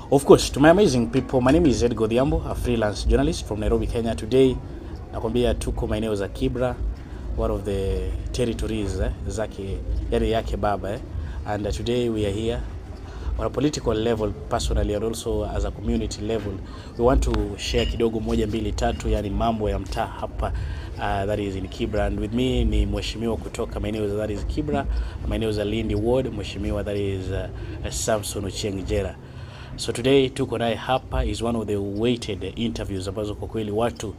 Of course, to my amazing people, my name is Ed Godhiambo, a freelance journalist from Nairobi, Kenya. Today, nakwambia tuko maeneo za Kibra, one of the territories zake yake baba and today we are here on a political level, personally and also as a community level. We want to share kidogo moja mbili tatu, yani mambo ya mtaa hapa that is in Kibra, and with me ni mheshimiwa kutoka maeneo that is Kibra, maeneo za Lindi Ward, mheshimiwa that is Samson Ochieng Jera. So today tuko naye hapa is one of the weighted interviews ambazo kwa kweli watu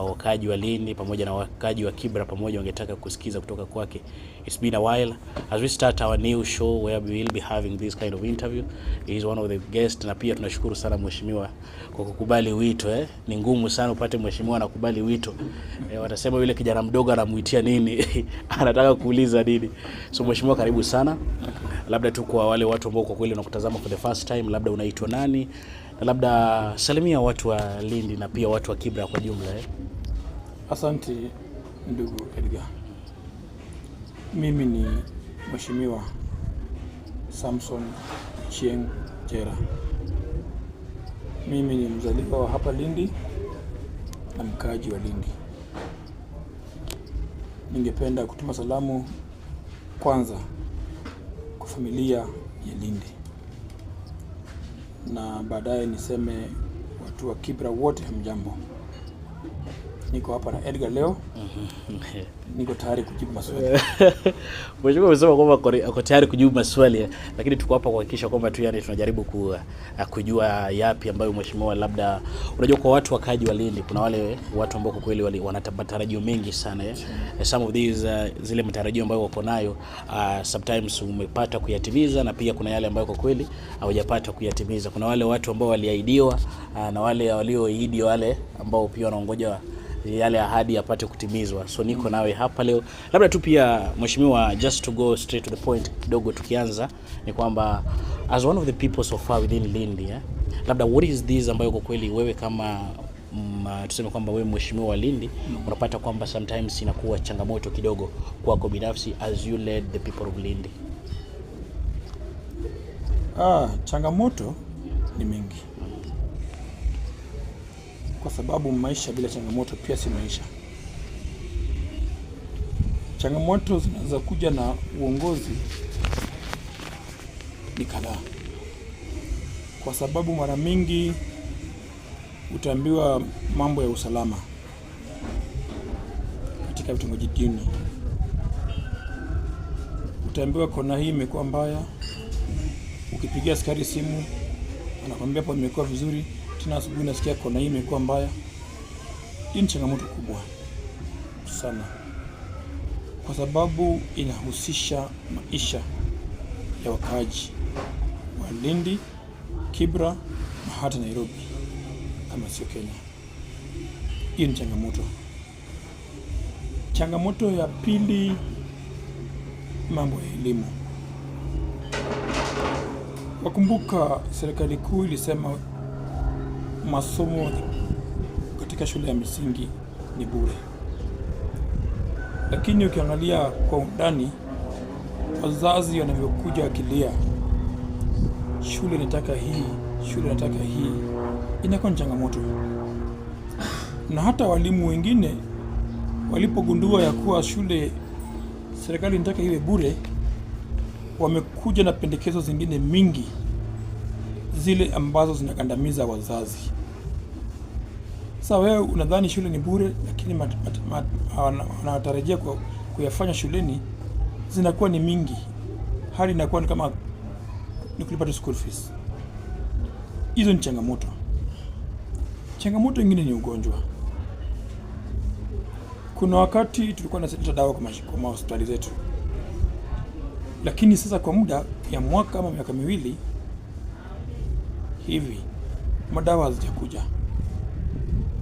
wakaji wa Lindi pamoja na wakaji wa Kibra pamoja wangetaka kusikiza kutoka kwake. It's been a while as we start our new show where we will be having this kind of interview. He is one of the guests, na pia tunashukuru sana mheshimiwa kwa kukubali wito Ni ngumu sana upate mheshimiwa anakubali wito. Watasema yule kijana mdogo anamuitia nini? Anataka kuuliza nini? So mheshimiwa, karibu sana. Labda tu kwa wale watu ambao kwa kweli wanakutazama for the first time, labda unaitwa nani? Na labda salimia watu wa Lindi na pia watu wa Kibra kwa jumla Asante ndugu Edgar. Mimi ni mheshimiwa Samson Ochieng Jera. Mimi ni mzaliwa wa hapa Lindi na mkaaji wa Lindi. Ningependa kutuma salamu kwanza kwa familia ya Lindi, na baadaye niseme watu wa Kibra wote hamjambo. Niko hapa na Edgar leo. Niko tayari kujibu maswali. Mheshimiwa umesema kwamba uko tayari kujibu maswali, lakini tuko hapa kuhakikisha kwamba tu yani tunajaribu kujua yapi ambayo mheshimiwa, labda unajua kwa watu wakaji wa Lindi kuna wale watu ambao kwa kweli wanatarajio mengi sana Some of these zile matarajio ambayo wako nayo sometimes umepata kuyatimiza, na pia kuna yale ambayo kwa kweli hawajapata kuyatimiza. Kuna wale watu ambao waliahidiwa na wale walioahidi, wale ambao pia wanaongoja yale ahadi yapate kutimizwa. So niko nawe hapa leo. Labda tu pia mheshimiwa, just to go straight to the point kidogo, tukianza ni kwamba as one of the people so far within Lindi labda what is this ambayo kwa kweli wewe kama tuseme kwamba wewe mheshimiwa wa Lindi unapata kwamba sometimes inakuwa changamoto kidogo kwako binafsi as you led the people of Lindi? Changamoto ni mingi, kwa sababu maisha bila changamoto pia si maisha. Changamoto zinaweza kuja na uongozi ni kadhaa, kwa sababu mara mingi utaambiwa mambo ya usalama katika vitongoji duni. Utaambiwa kona hii imekuwa mbaya, ukipigia askari simu anakuambia hapo imekuwa vizuri, tena asubuhi nasikia kona hii imekuwa mbaya. Hii ni changamoto kubwa sana, kwa sababu inahusisha maisha ya wakaaji wa Lindi, Kibra na hata Nairobi kama sio Kenya. Hii ni changamoto. Changamoto ya pili, mambo ya elimu. Wakumbuka serikali kuu ilisema masomo katika shule ya msingi ni bure, lakini ukiangalia kwa undani wazazi wanavyokuja wakilia shule inataka hii, shule inataka hii, inakuwa ni changamoto. Na hata walimu wengine walipogundua ya kuwa shule serikali inataka iwe bure, wamekuja na pendekezo zingine mingi zile ambazo zinakandamiza wazazi. Sasa wewe unadhani shule ni bure, lakini wanatarajia kuyafanya shuleni zinakuwa ni mingi. Hali inakuwa ni kama ni kulipa school fees. Hizo ni changamoto. Changamoto nyingine ni ugonjwa. Kuna wakati tulikuwa tunaleta dawa kwa hospitali zetu, lakini sasa kwa muda ya mwaka ama miaka miwili hivi madawa hazijakuja.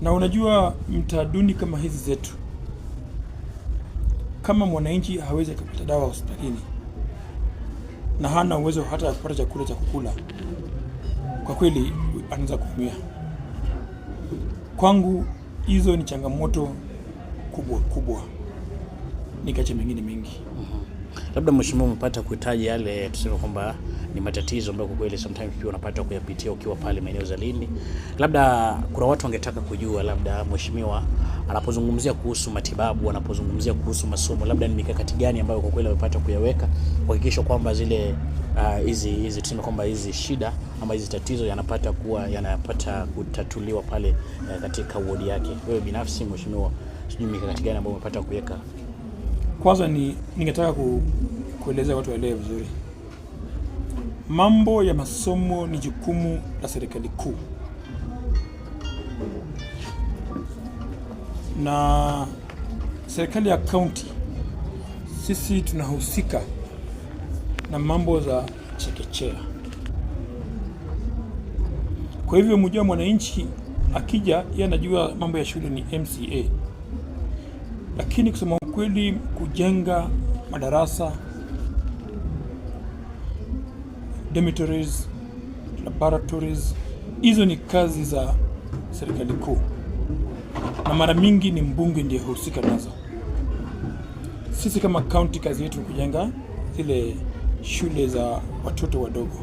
Na unajua mtaaduni kama hizi zetu, kama mwananchi hawezi kupata dawa hospitalini na hana uwezo hata kupata chakula cha kukula, kwa kweli anaanza kuumia. Kwangu hizo ni changamoto kubwa. Nikache mengine mengi. Labda mheshimiwa umepata kuitaja yale tuseme kwamba ni matatizo ambayo kwa kweli sometimes pia unapata kuyapitia ukiwa pale maeneo za Lindi. Labda kuna watu wangetaka kujua, labda mheshimiwa anapozungumzia kuhusu matibabu, anapozungumzia kuhusu masomo, labda ni mikakati gani ambayo kwa kweli amepata kuyaweka kuhakikisha kwamba zile hizi tuseme kwamba hizi shida ama hizi tatizo yanapata kutatuliwa pale katika wodi yake. Wewe binafsi mheshimiwa, sijui mikakati gani ambayo umepata kuweka? Kwanza ningetaka kueleza watu waelewe vizuri. Mambo ya masomo ni jukumu la serikali kuu. Na serikali ya kaunti sisi tunahusika na mambo za chekechea. Kwa hivyo mjua mwananchi akija yeye anajua mambo ya shule ni MCA. Lakini kusema ukweli, kujenga madarasa, dormitories, laboratories, hizo ni kazi za serikali kuu. Na mara mingi ni mbunge ndiye husika nazo. Sisi kama county kazi yetu kujenga zile shule za watoto wadogo.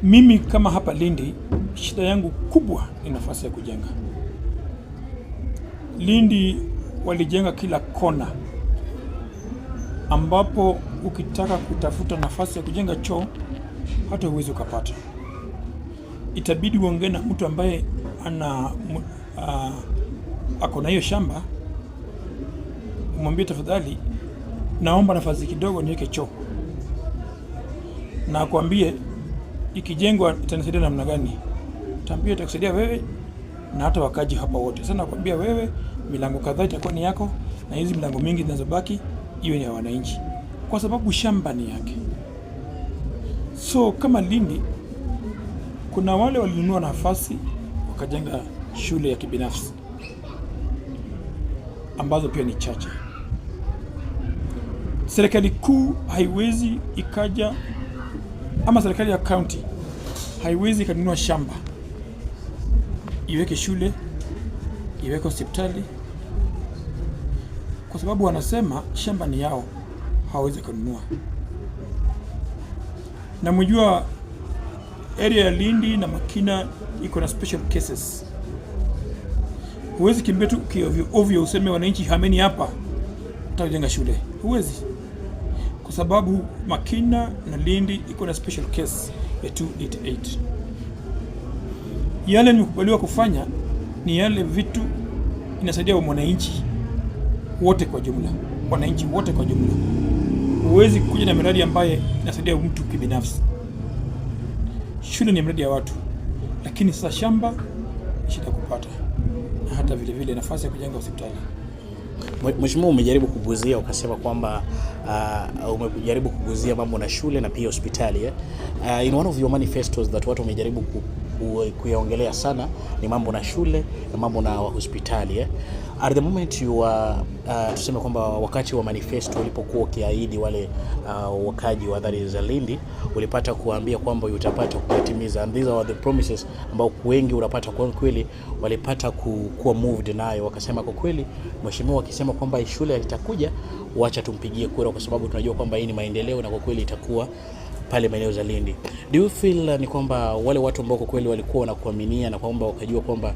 Mimi kama hapa Lindi, shida yangu kubwa ni nafasi ya kujenga. Lindi walijenga kila kona, ambapo ukitaka kutafuta nafasi ya kujenga choo hata huwezi ukapata. Itabidi uongee na mtu ambaye ako na hiyo shamba, umwambie tafadhali naomba nafasi kidogo niweke choo, na akwambie ikijengwa itanisaidia namna gani. Tambia itakusaidia wewe na hata wakaji hapa wote. Sasa nakwambia wewe, milango kadhaa itakuwa ni yako na hizi milango mingi zinazobaki iwe ni ya wananchi, kwa sababu shamba ni yake. So kama Lindi kuna wale walinunua nafasi wakajenga shule ya kibinafsi ambazo pia ni chache. Serikali kuu haiwezi ikaja, ama serikali ya county haiwezi ikanunua shamba iweke shule, iweke hospitali, kwa sababu wanasema shamba ni yao, hawezi kununua. Na mjua area ya Lindi na Makina iko na special cases. Huwezi kimbia tu ovyo useme wananchi hameni hapa utajenga shule. Huwezi. Kwa sababu Makina na Lindi iko na special case ya 288. Yale nimekubaliwa kufanya ni yale vitu inasaidia mwananchi wote kwa jumla. Wananchi wote kwa jumla. Huwezi kuja na miradi ambaye inasaidia mtu kibinafsi. Shule ni miradi ya watu, lakini sasa shamba shida kupata, na hata vile vile nafasi ya kujenga hospitali. Mheshimiwa, umejaribu kuguzia ukasema kwamba umejaribu kuguzia mambo na shule na pia hospitali. In one of your manifestos that watu wamejaribu kuyaongelea sana ni mambo na shule na mambo na hospitali. At the moment you tuseme kwamba wakati wa manifesto ulipokuwa ukiahidi wale wakaji wa adhari za Lindi, ulipata kuambia kwamba utapata kutimiza, and these are the promises ambao wengi unapata kwa kweli walipata kuwa moved nayo, wakasema kwa kweli mheshimiwa akisema kwamba shule itakuja, wacha tumpigie kura kwa sababu tunajua kwamba hii ni maendeleo na kwa kweli itakuwa pale maeneo za Lindi. Do you feel ni kwamba wale watu ambao kwa kweli walikuwa wanakuaminia na kwamba wakajua kwamba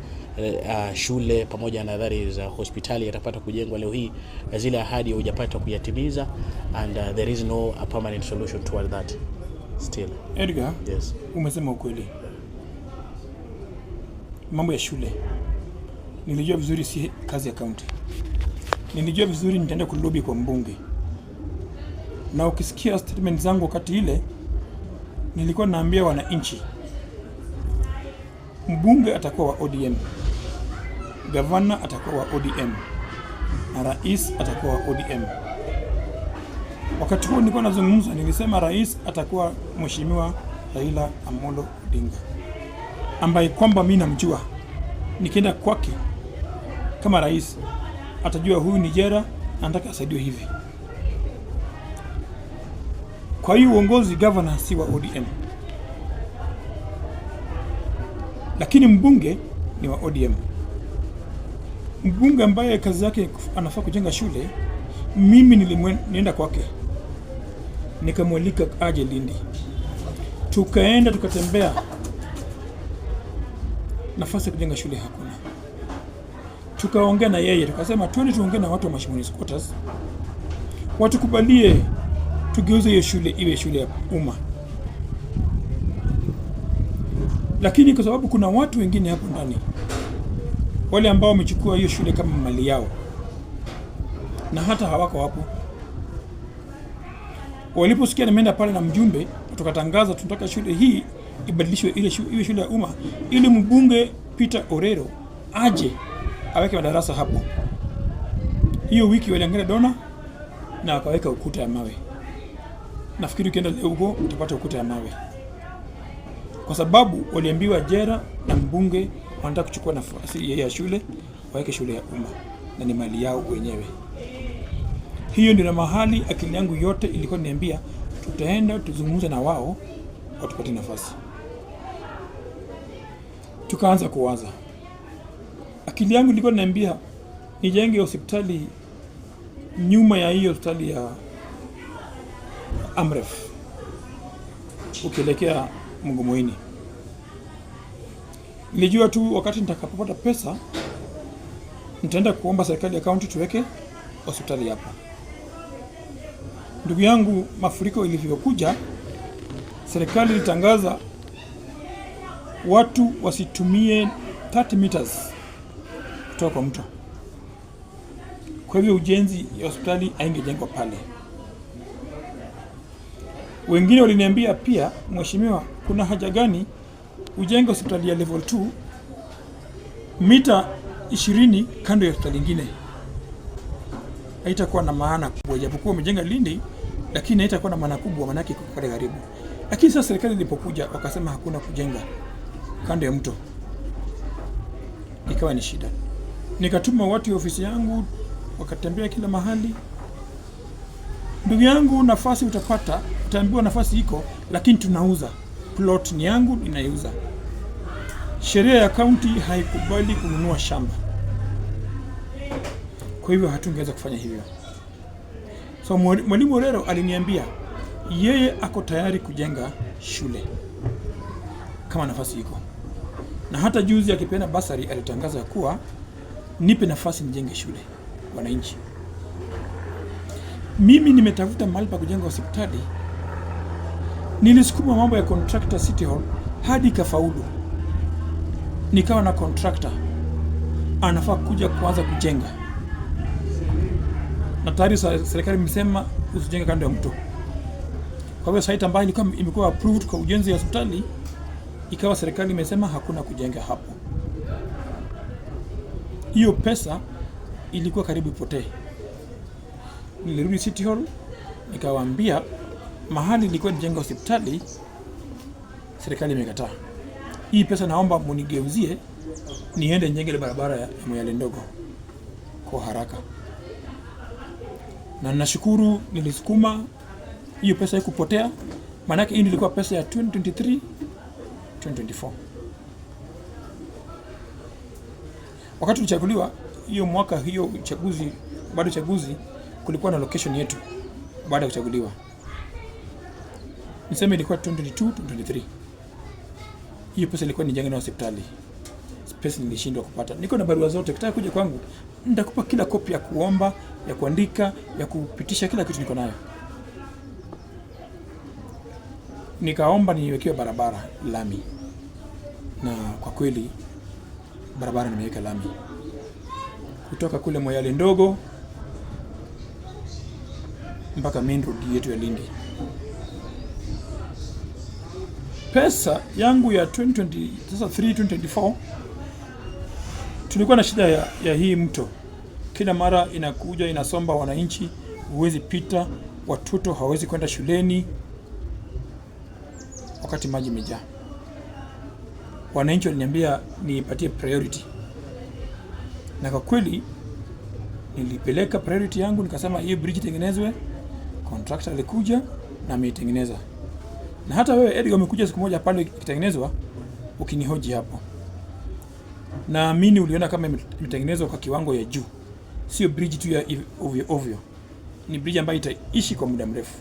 shule pamoja na adhari za hospitali yatapata kujengwa leo hii, zile ahadi hujapata kuyatimiza, and there is no permanent solution toward that still? Edgar, yes, umesema ukweli. Mambo ya shule nilijua vizuri si kazi ya county. Nilijua vizuri nitaenda kulobi kwa mbunge. Na ukisikia statement zangu wakati ile, nilikuwa naambia wananchi mbunge atakuwa wa ODM, gavana atakuwa wa ODM, na rais atakuwa wa ODM. Wakati huo nilikuwa nazungumza, nilisema rais atakuwa Mheshimiwa Raila Amolo Odinga, ambaye kwamba mimi namjua. Nikienda kwake kama rais atajua huyu ni Jera, anataka asaidiwe hivi. Kwa hiyo uongozi governor si wa ODM, lakini mbunge ni wa ODM. Mbunge ambaye kazi yake anafaa kujenga shule, mimi nienda kwake nikamwalika aje Lindi. Tukaenda tukatembea, nafasi ya kujenga shule hakuna. Tukaongea na yeye, tukasema twende tuongee na watu wa Mashimoni squatters, watukubalie tugeuze hiyo shule iwe shule ya umma. Lakini kwa sababu kuna watu wengine hapo ndani, wale ambao wamechukua hiyo shule kama mali yao na hata hawako hapo, waliposikia nimeenda pale na mjumbe, tukatangaza tunataka shule hii ibadilishwe iwe shule ya umma, ili mbunge Peter Orero aje aweke madarasa hapo. Hiyo wiki waliangalia dona na akaweka ukuta ya mawe. Nafikiri ukienda leo huko utapata ukuta ya mawe, kwa sababu waliambiwa Jera na mbunge wanataka kuchukua nafasi ya shule waweke shule ya umma na ni mali yao wenyewe. Hiyo ndio mahali akili yangu yote ilikuwa niambia tutaenda tuzungumze na wao watupatie nafasi. Tukaanza kuwaza. Akili yangu ilikuwa niambia nijenge hospitali nyuma ya hiyo hospitali ya Amref ukielekea Mgomoini. Nilijua tu wakati nitakapopata pesa nitaenda kuomba serikali ya kaunti tuweke hospitali hapa. Ndugu yangu, mafuriko ilivyokuja, serikali ilitangaza watu wasitumie 30 meters kutoka kwa mto. Kwa hivyo ujenzi ya hospitali haingejengwa pale. Wengine waliniambia pia, mheshimiwa, kuna haja gani ujenge hospitali ya level 2 mita 20 kando ya hospitali nyingine? Haitakuwa na maana kubwa, japokuwa umejenga Lindi, lakini haitakuwa na maana kubwa, maana yake iko pale karibu. Lakini sasa serikali ilipokuja wakasema hakuna kujenga kando ya mto, ikawa ni shida. Nikatuma watu wa ofisi yangu wakatembea kila mahali. Ndugu yangu, nafasi utapata, utaambiwa nafasi iko, lakini tunauza. Plot ni yangu, ninaiuza. Sheria ya kaunti haikubali kununua shamba. Kwa hivyo hatungeweza kufanya hivyo. So Mwalimu Orero aliniambia yeye ako tayari kujenga shule kama nafasi iko. Na hata juzi akipeana basari alitangaza kuwa nipe nafasi nijenge shule wananchi. Mimi nimetafuta mahali pa kujenga hospitali. Nilisukuma mambo ya contractor City Hall hadi kafaulu. Nikawa na contractor anafaa kuja kuanza kujenga. Na tayari serikali imesema usijenge kando ya mto. Kwa hivyo site ambayo ilikuwa imekuwa approved kwa ujenzi wa hospitali, ikawa serikali imesema hakuna kujenga hapo. Hiyo pesa ilikuwa karibu ipotee. Nilirudi City Hall nikawaambia mahali nilikuwa nijenga hospitali serikali imekataa. Hii pesa naomba munigeuzie niende njenge barabara ya Moyale ndogo kwa haraka. Na nashukuru nilisukuma hiyo pesa haikupotea, maana yake hii ilikuwa pesa ya 2023 2024. Wakati tulichaguliwa hiyo mwaka, hiyo uchaguzi, baada uchaguzi kulikuwa na location yetu baada ya kuchaguliwa. Niseme ilikuwa 2022 2023. Hiyo pesa ilikuwa nijenge na hospitali. Pesa nilishindwa kupata. Niko na barua zote, ukitaka kuja kwangu nitakupa kila kopi ya kuomba, ya kuandika, ya kupitisha, kila kitu niko nayo. Nikaomba niwekewe barabara lami. Na kwa kweli barabara nimeweka lami. Kutoka kule Moyale ndogo mpaka main road yetu ya Lindi. Pesa yangu ya 2023-2024 tulikuwa na shida ya hii mto. Kila mara inakuja inasomba wananchi, huwezi pita, watoto hawezi kwenda shuleni wakati maji imejaa. Wananchi waliniambia nipatie priority. Na kwa kweli nilipeleka priority yangu, nikasema hii bridge tengenezwe. Contractor alikuja na ameitengeneza. Na hata wewe Edgar umekuja siku moja pale ikitengenezwa ukinihoji hapo. Naamini uliona kama imetengenezwa kwa kiwango ya juu. Sio bridge tu ya ovyo ovyo. Ni bridge ambayo itaishi kwa muda mrefu.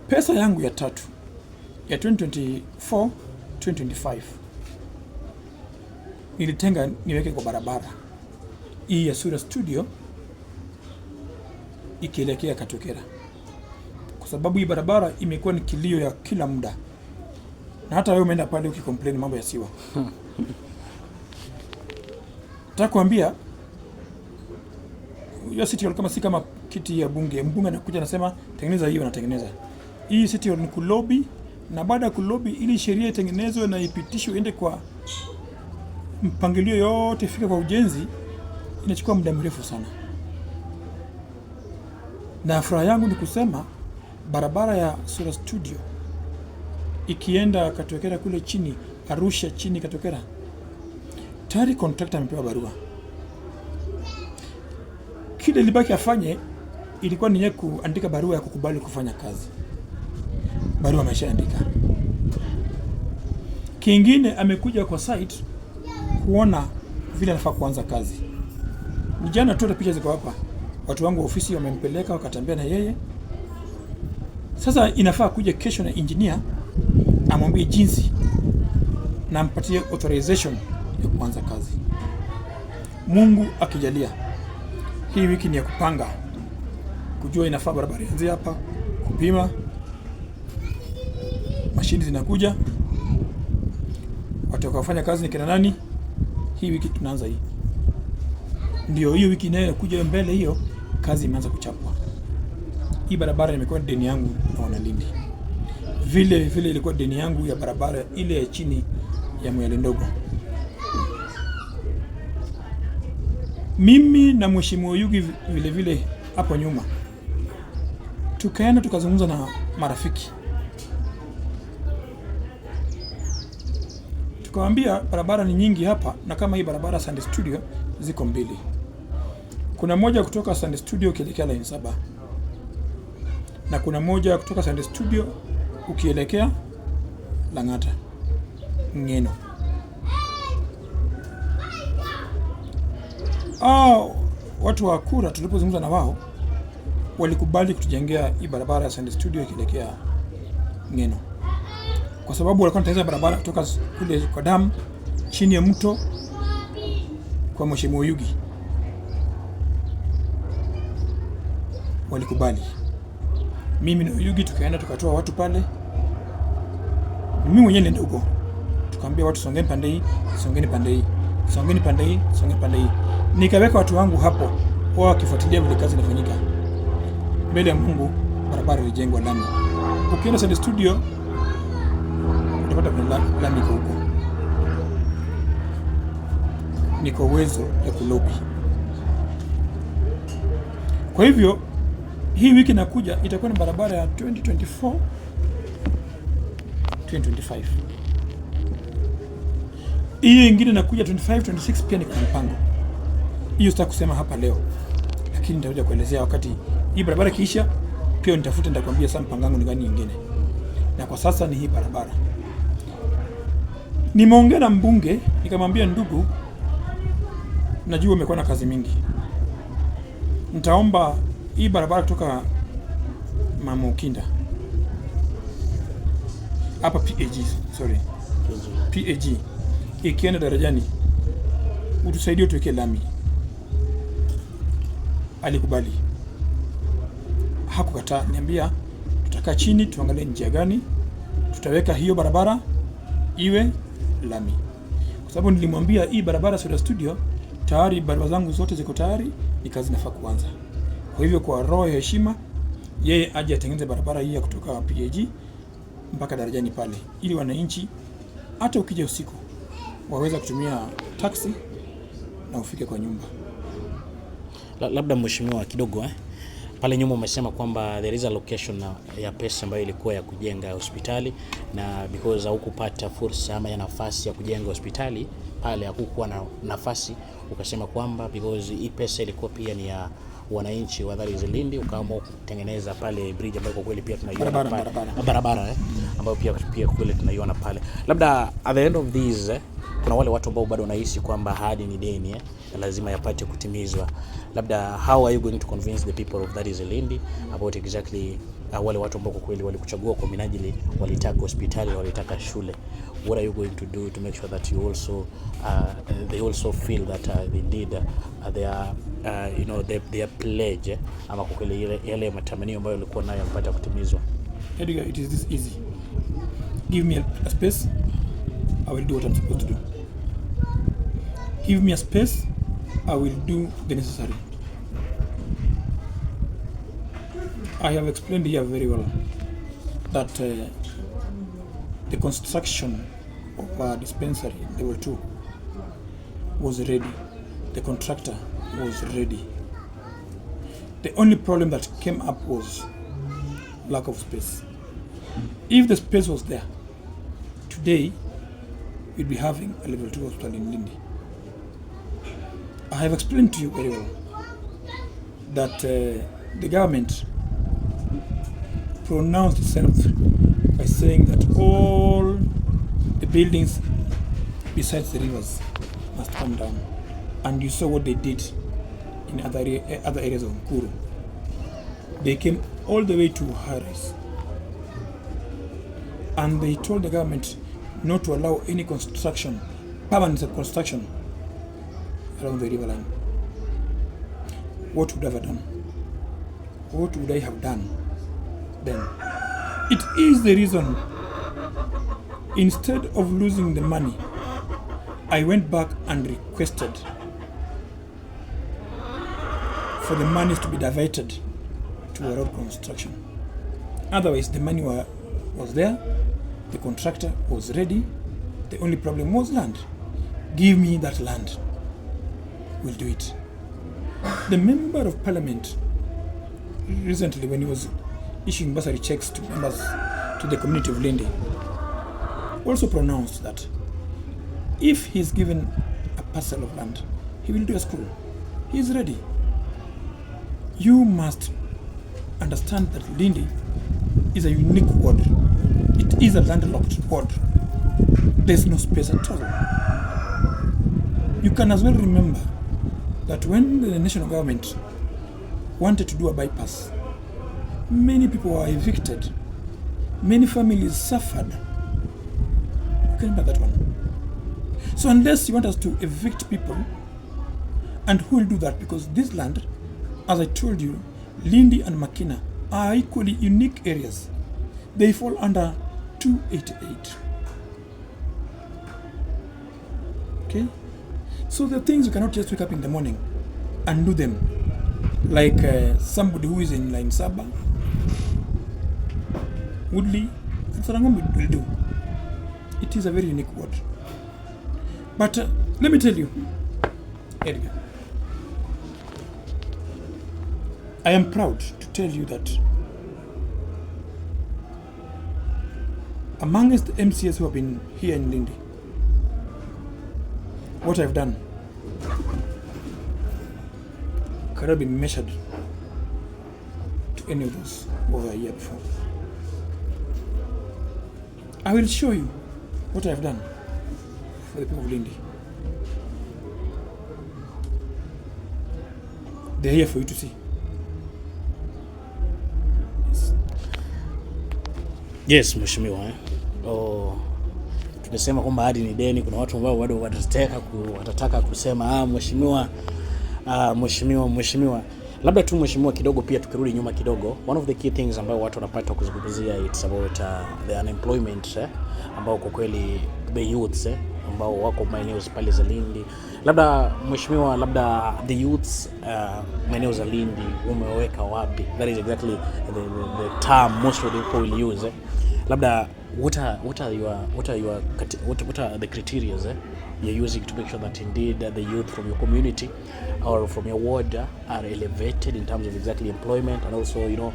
Pesa yangu ya tatu ya 2024 2025 nilitenga niweke kwa barabara hii ya Sura Studio ikielekea Katokera, kwa sababu hii barabara imekuwa ni kilio ya kila muda, na hata wewe umeenda pale ukicomplain mambo ya siwa. Nataka kuambia hiyo city hall kama si kama kiti ya bunge, mbunge anakuja anasema tengeneza hiyo, anatengeneza hii city hall. Ni kulobi, na baada ya kulobi ili sheria itengenezwe na ipitishwe iende kwa mpangilio yote ifike kwa ujenzi, inachukua muda mrefu sana. Na furaha yangu ni kusema barabara ya Sura Studio ikienda Katokera kule chini, Arusha chini Katokera, tayari contractor amepewa barua. Kile libaki afanye ilikuwa ni kuandika barua ya kukubali kufanya kazi. Barua ameshaandika. Kingine amekuja kwa site kuona vile anafaa kuanza kazi. Jana tu picha ziko hapa. Watu wangu wa ofisi wamempeleka wakatembea na yeye. Sasa inafaa kuja kesho na engineer amwambie jinsi na ampatie authorization ya kuanza kazi. Mungu akijalia, hii wiki ni ya kupanga, kujua inafaa barabara ianze hapa, kupima, mashini zinakuja, watakafanya kazi ni kina nani. Hii wiki tunaanza hii. Ndio hiyo wiki inayokuja mbele, hiyo kazi imeanza kuchapwa. Hii barabara imekuwa deni yangu na Wanalindi. Vile ilikuwa deni yangu ya barabara ile ya chini ya Mwele Ndogo. Mimi na Mheshimiwa Yugi vile hapo nyuma tukaenda tukazungumza na marafiki, tukawaambia barabara ni nyingi hapa, na kama hii barabara Sunday Studio ziko mbili. Kuna moja kutoka Sunday Studio ukielekea line 7 na kuna moja kutoka Sunday Studio ukielekea Lang'ata Ngeno. Watu wa kura tulipozungumza na wao walikubali kutujengea hii barabara ya Sunday Studio ikielekea Ngeno, kwa sababu walikuwa wanatengeneza barabara kutoka kule kwa damu chini ya mto kwa Mheshimiwa Yugi. Walikubali. Mimi na Yugi tukaenda tukatoa watu pale. Mimi mwenyewe nenda huko, tukaambia watu songeni pande hii, songeni pande hii, songeni pande hii, songeni pande hii. Nikaweka watu wangu hapo wao wakifuatilia vile kazi inafanyika. Mbele ya Mungu barabara ilijengwa lami. Ukienda Sunday Studio utapata kuna lami huko. Niko uwezo ya kulobi. Kwa hivyo hii wiki inakuja itakuwa ni barabara ya 2024 2025. Hii ingine inakuja 25 26 pia ni kwa mpango. Hiyo sitaki kusema hapa leo, lakini nitakuja kuelezea wakati hii barabara kiisha. Pia nitafuta nitakwambia sasa mpangangu ni gani nyingine. Na kwa sasa ni hii barabara. Nimeongea na mbunge nikamwambia, ndugu, najua umekuwa na kazi mingi, nitaomba hii barabara kutoka Mama Ukinda hapa PAG ikienda darajani utusaidie utuweke lami. Alikubali, hakukataa. Niambia tutakaa chini tuangalie njia gani tutaweka hiyo barabara iwe lami, kwa sababu nilimwambia hii barabara Sura Studio tayari barabara zangu zote ziko tayari, ni kazi nafaa kuanza. Kwa hivyo kwa roho ya heshima, yeye aje atengeneze barabara hii kutoka PAG mpaka darajani pale, ili wananchi hata ukija usiku waweza kutumia taxi na ufike kwa nyumba. Labda mheshimiwa kidogo pale nyuma umesema kwamba there is a location ya pesa ambayo ilikuwa ya kujenga hospitali, na because hukupata fursa ama ya nafasi ya kujenga hospitali pale, hakukuwa na nafasi, ukasema kwamba because hii pesa ilikuwa pia ni ya wananchi wa Lindi, ukaamua kutengeneza pale bridge ambayo kwa kweli pia tunaiona barabara ambayo pia kweli tunaiona pale. Labda at the end of this kuna wale watu ambao bado wanahisi kwamba ahadi ni deni na lazima yapate kutimizwa. Labda how are you going to convince the people of Lindi about exactly wale watu ambao kwa kweli walikuchagua kwa minajili walitaka hospitali na walitaka shule. What are you going to do to make sure that you also they also feel that indeed their pledge ama kwa kweli yale matamanio ambayo walikuwa nayo yapata kutimizwa? Edgar, it is this easy. Give me a space, I will do what I'm supposed to do. Give me a space, I will do the necessary. I have explained here very well that the construction of a dispensary level 2 was ready. The contractor was ready. The only problem that came up was lack of space. If the space was there, today we'd be having a level 2 hospital in Lindi. I have explained to you very well that the government pronounced itself by saying that all the buildings besides the rivers must come down. And you saw what they did in other areas of Nkuru. They came all the way to Harris. And they told the government not to allow any construction, permanent construction, around the river line. What would I have done? What would I have done then? It is the reason, instead of losing the money, I went back and requested for the monies to be diverted to a road construction. Otherwise, the money was there, the contractor was ready, the only problem was land. Give me that land, we'll do it. The member of parliament recently, when he was issuing bursary checks to members to the community of Lindi, also pronounced that if he's given a parcel of land, he will do a school. He is ready. You must understand that Lindi is a unique ward. It is a landlocked ward. There's no space at all. You can as well remember that when the national government wanted to do a bypass, many people were evicted. Many families suffered. You can remember that one. So unless you want us to evict people, and who will do that? Because this land, as I told you, Lindi and Makina are equally unique areas. They fall under 288. Okay? So the things you cannot just wake up in the morning and do them. Like somebody who is in Line Saba, Woodley, Sarangom will do. It is a very unique word. But let me tell you, Edgar, I am proud to tell you that amongst the MCS who have been here in Lindi, what I've done cannot be measured to any of those who were here before. I will show you what I've done for the people of Lindi. They're here for you to see. Yes, mheshimiwa. Tunasema kwamba hadi ni deni. Kuna watu ambao bado watataka kusema mheshimiwa. Labda tu mheshimiwa, kidogo pia tukirudi nyuma kidogo, one of the key things ambao watu wanapata kuzungumzia, it's about the unemployment ambao kwa kweli the youths ambao wako maeneo pale za Lindi. Labda mheshimiwa, labda the youths maeneo za Lindi umeweka wapi? That is exactly the term most of the people will use. Labda what are the criteria you're using to make sure that indeed the youth from your community or from your ward are elevated in terms of exactly employment, and also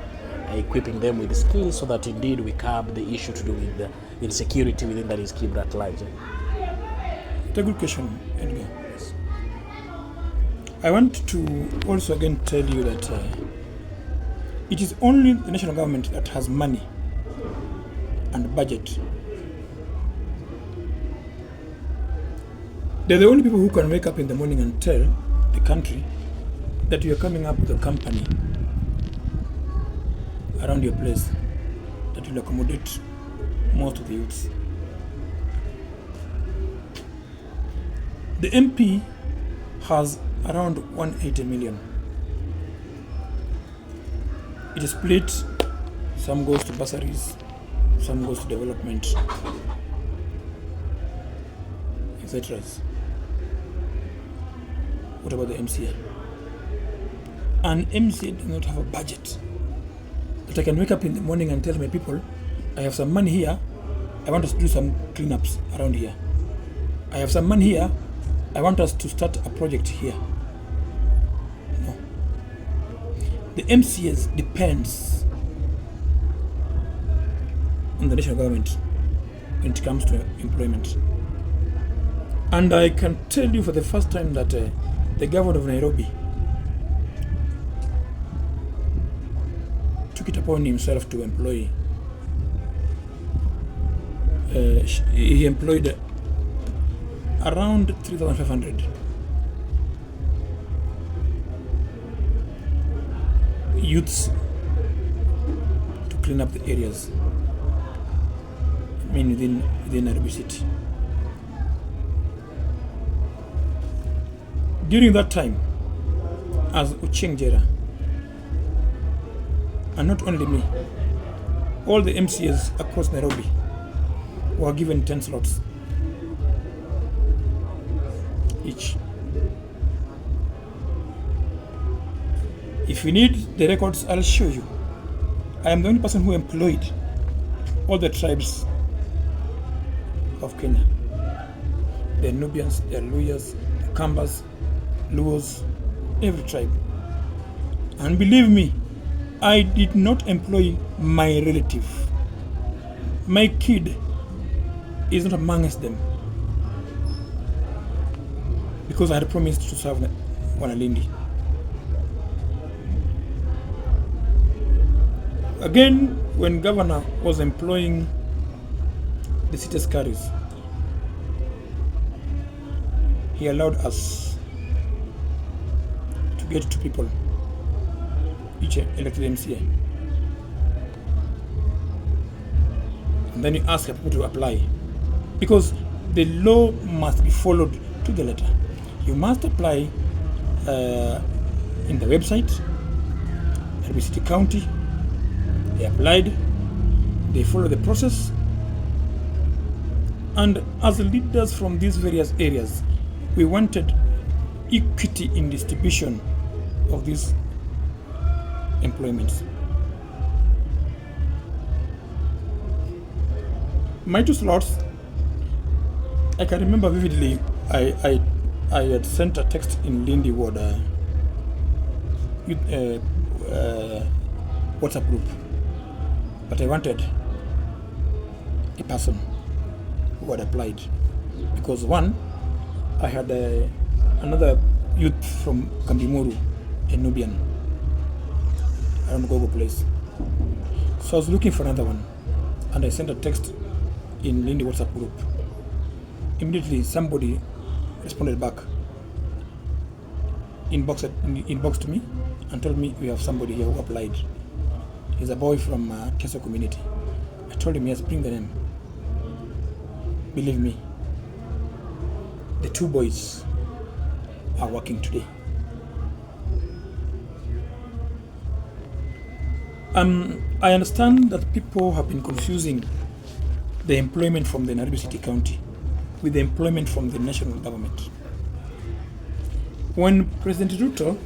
equipping them with the skills so that indeed we curb the issue to do with the insecurity within that is Kibra at large? It's a good question, Edgar. Yes. I want to also again tell you that it is only the national government that has money and budget. They're the only people who can wake up in the morning and tell the country that you are coming up with a company around your place that will accommodate most of the youths. The MP has around 180 million. It is split, some goes to bursaries, some goes to development, etc. What about the MCA? An MCA does not have a budget that I can wake up in the morning and tell my people, I have some money here, I want us to do some cleanups around here. I have some money here, I want us to start a project here. No. The MCAs depends on the national government when it comes to employment. And I can tell you for the first time that the governor of Nairobi took it upon himself to employ. He employed around 3,500 youths to clean up the areas. I mean, within Nairobi city. During that time, as Ochieng Jera, and not only me, all the MCAs across Nairobi were given 10 slots each. If you need the records, I'll show you. I am the only person who employed all the tribes of Kenya. The Nubians, the Luyas, the Kambas, Luos, every tribe. And believe me, I did not employ my relative. My kid is not amongst them, because I had promised to serve Wanalindi. Again, when governor was employing the city carries, he allowed us to get 2 people each elected MCA. And then you ask people to apply, because the law must be followed to the letter. You must apply in the website, Nairobi City County. They applied, they follow the process, and as leaders from these various areas, we wanted equity in distribution of these employments. My 2 slots, I can remember vividly, I had sent a text in Lindy Ward WhatsApp group, but I wanted a person who had applied, because one, I had another youth from Kambimuru, a Nubian, around Gogo place. So I was looking for another one, and I sent a text in Lindy WhatsApp group. Immediately somebody responded back, inboxed to me and told me, we have somebody here who applied. He's a boy from Keso community. I told him, yes, bring the name. Believe me, the 2 boys are working today. I understand that people have been confusing the employment from the Nairobi City County with the employment from the national government. When President Ruto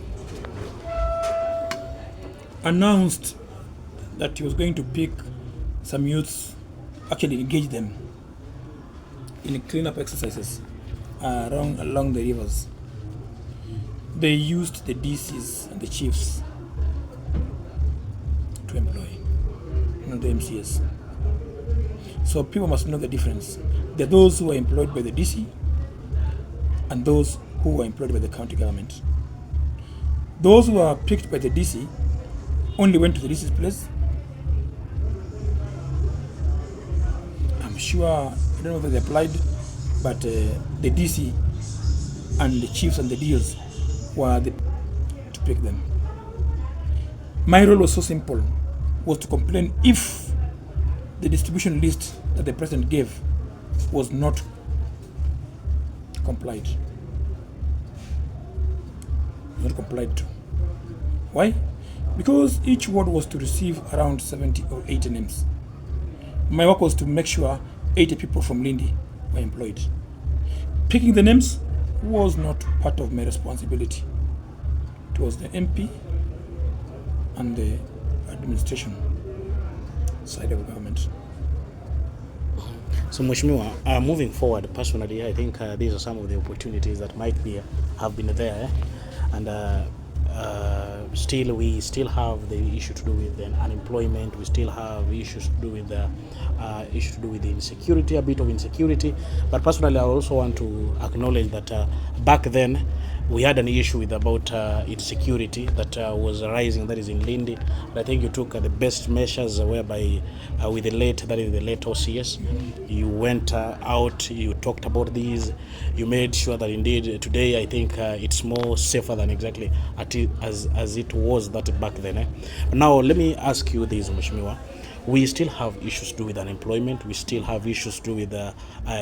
announced that he was going to pick some youths, actually engage them in cleanup exercises along the rivers, they used the DCs and the chiefs to employ, not the MCS. So people must know the difference. There are those who are employed by the DC and those who are employed by the county government. Those who are picked by the DC only went to the DC's place. I'm sure, I don't know whether they applied, but the DC and the chiefs and the DOs were to pick them. My role was so simple. was to complain if the distribution list that the president gave was not complied. Not complied to. Why? Because each ward was to receive around 70 or 80 names. My work was to make sure 80 people from Lindi were employed. Picking the names was not part of my responsibility. It was the MP and the administration side of government. So Mheshimiwa, moving forward, personally, I think these are some of the opportunities that might be have been there, and still we still have the issue to do with unemployment. We still have issues to do with the insecurity, a bit of insecurity. But personally, I also want to acknowledge that back then we had an issue with about insecurity that was arising, that is in Lindi. And I think you took the best measures whereby with the late OCS, you went out, you talked about these, you made sure that indeed today I think it's more safer than exactly as it was that back then. Now let me ask you this, Mheshimiwa. We still have issues to do with unemployment. We still have issues to do with the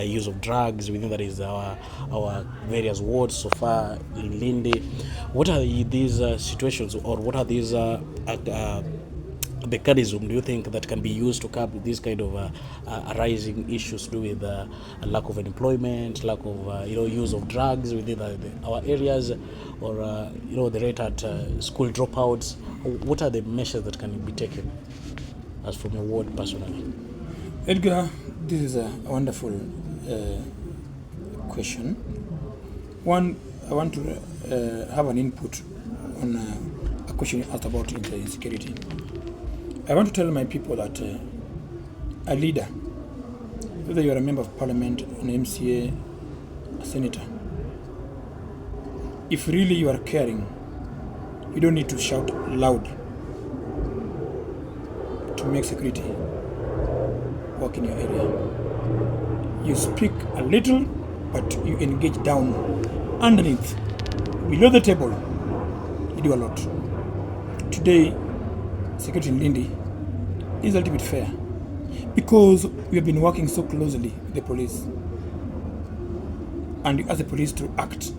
use of drugs within that is our various wards so far in Lindi. What are these situations, or what are these mechanism do you think that can be used to curb these kind of arising issues to do with lack of employment, lack of use of drugs within our areas, or the rate at school dropouts? What are the measures that can be taken as from your ward personally? Edgar, this is a wonderful question. One, I want to have an input on a question you asked about insecurity. I want to tell my people that a leader, whether you are a member of parliament, an MCA, a senator, if really you are caring, you don't need to shout loud to make security work in your area. You speak a little, but you engage down, underneath, below the table. You do a lot. Today, security in Lindi is a little bit fair because we have been working so closely with the police, and you ask the police to act.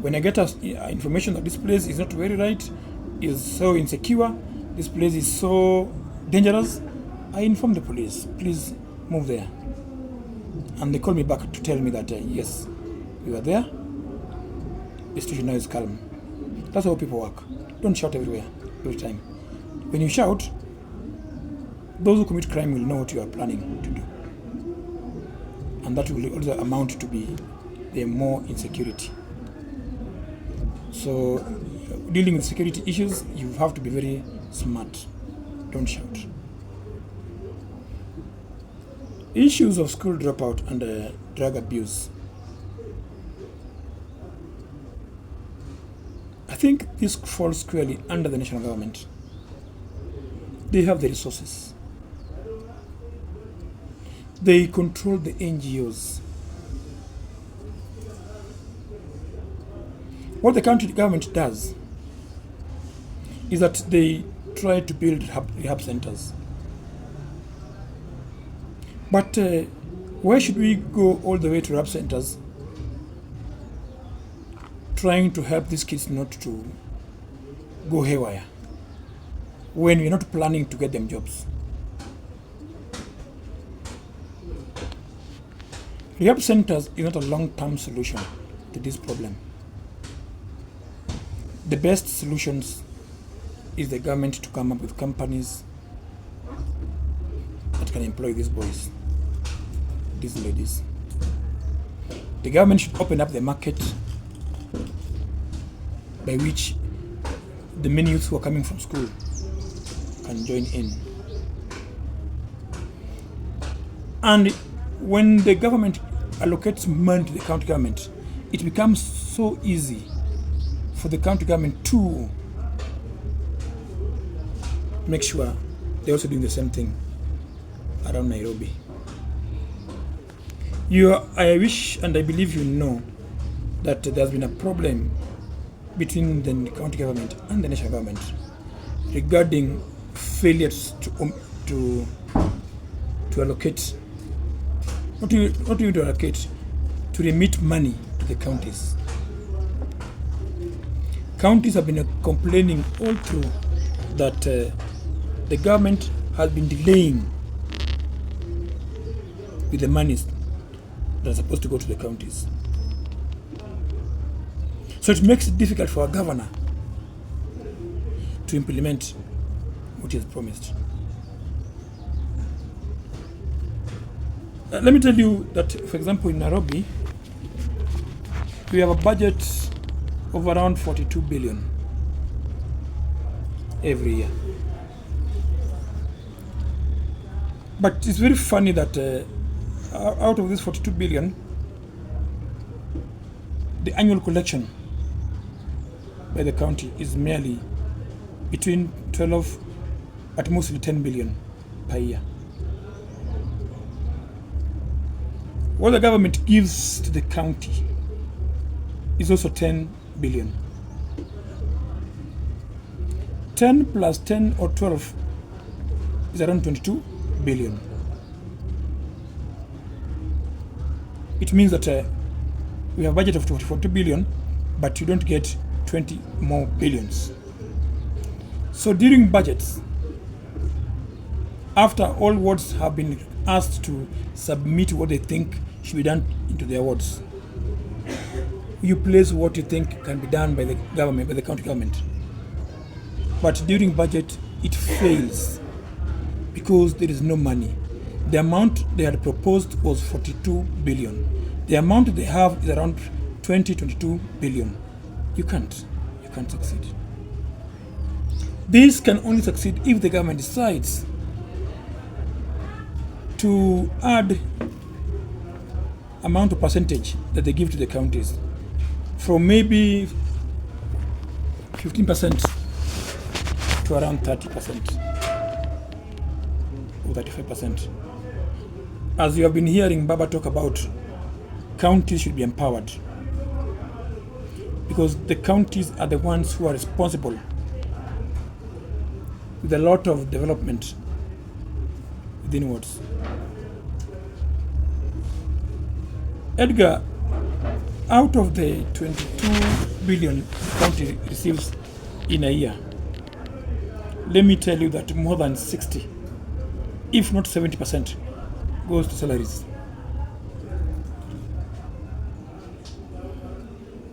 When I get information that this place is not very right, is so insecure, this place is so dangerous, I inform the police, please move there. And they call me back to tell me that yes, we were there, the situation now is calm. That's how people work. Don't shout everywhere, every time. When you shout, those who commit crime will know what you are planning to do. And that will also amount to be the more insecurity. So, dealing with security issues, you have to be very smart. Don't shout. Issues of school dropout and drug abuse. I think this falls squarely under the national government. They have the resources. They control the NGOs. What the country government does is that they try to build rehab centers. But why should we go all the way to rehab centers trying to help these kids not to go haywire when we're not planning to get them jobs? Rehab centers is not a long-term solution to this problem. The best solutions is the government to come up with companies that can employ these boys, these ladies. The government should open up the market by which the many youths who are coming from school can join in. And when the government allocates money to the county government, it becomes so easy for the county government to make sure they're also doing the same thing around Nairobi. I wish and I believe you know that there's been a problem between the county government and the national government. regarding failures to allocate, not even to allocate, to remit money to the counties. Counties have been complaining all through that the government has been delaying with the monies that are supposed to go to the counties. So it makes it difficult for a governor to implement what he has promised. Let me tell you that, for example, in Nairobi, we have a budget of around 42 billion every year. But it's very funny that out of this 42 billion, the annual collection by the county is merely between 12 at mostly 10 billion per year. What the government gives to the county is also 10 billion. 10 plus 10 or 12 is around 22 billion. It means that we have a budget of 42 billion, but you don't get 20 more billions. So during budgets, after all wards have been asked to submit what they think should be done into their wards, you place what you think can be done by the government, by the county government. But during budget, it fails because there is no money. The amount they had proposed was 42 billion. The amount they have is around 22 billion. You can't succeed. This can only succeed if the government decides to add amount of percentage that they give to the counties from maybe 15% to around 30% or 35%. As you have been hearing Baba talk about, counties should be empowered because the counties are the ones who are responsible with a lot of development within wards. Edgar, out of the 22 billion county receives in a year, let me tell you that more than 60, if not 70%, goes to salaries.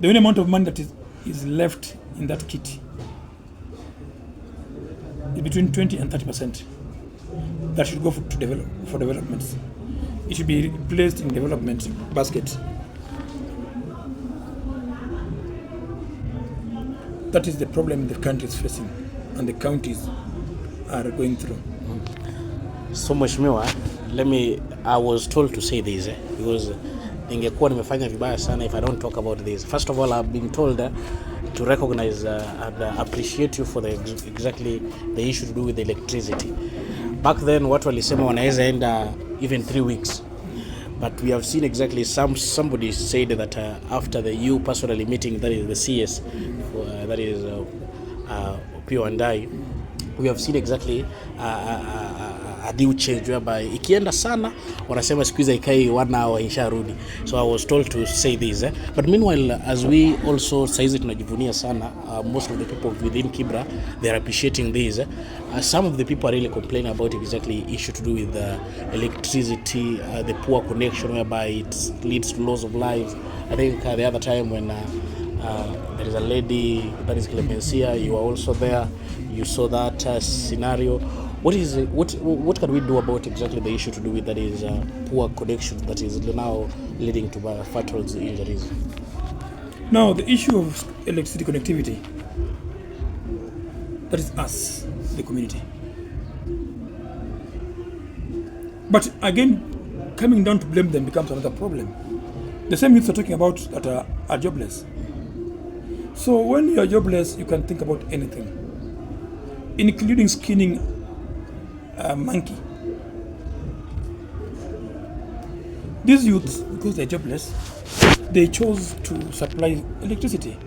The only amount of money that is left in that kit is between 20 and 30%. That should go for developments. It should be placed in development basket. That is the problem the country is facing and the counties are going through. So Mheshimiwa, I was told to say this because ningekuwa nimefanya vibaya sana if I don't talk about this. First of all, I've been told to recognize and appreciate you for exactly the issue to do with the electricity. Back then watu walisema wanaweza enda even 3 weeks, but we have seen exactly somebody said that after the you personally meeting, that is the CS, that is Pio and I, we have seen exactly a new change whereby ikienda sana wanasema siku hizi ikai 1 hour isharudi. So I was told to say this but meanwhile, as we also saizi tunajivunia sana, most of the people within Kibra, they are appreciating this. Some of the people are really complaining about exactly issue to do with electricity, the poor connection whereby it leads to loss of lives. I think the other time when there is a lady, that is Clemencia, you were also there, you saw that scenario. What can we do about exactly the issue to do with that is poor connection that is now leading to fatal injuries? Now, the issue of electricity connectivity, that is us, the community. But again, coming down to blame them becomes another problem. The same youths are talking about that are jobless. So when you are jobless, you can think about anything, including skinning a monkey. These youths, because they're jobless, they chose to supply electricity.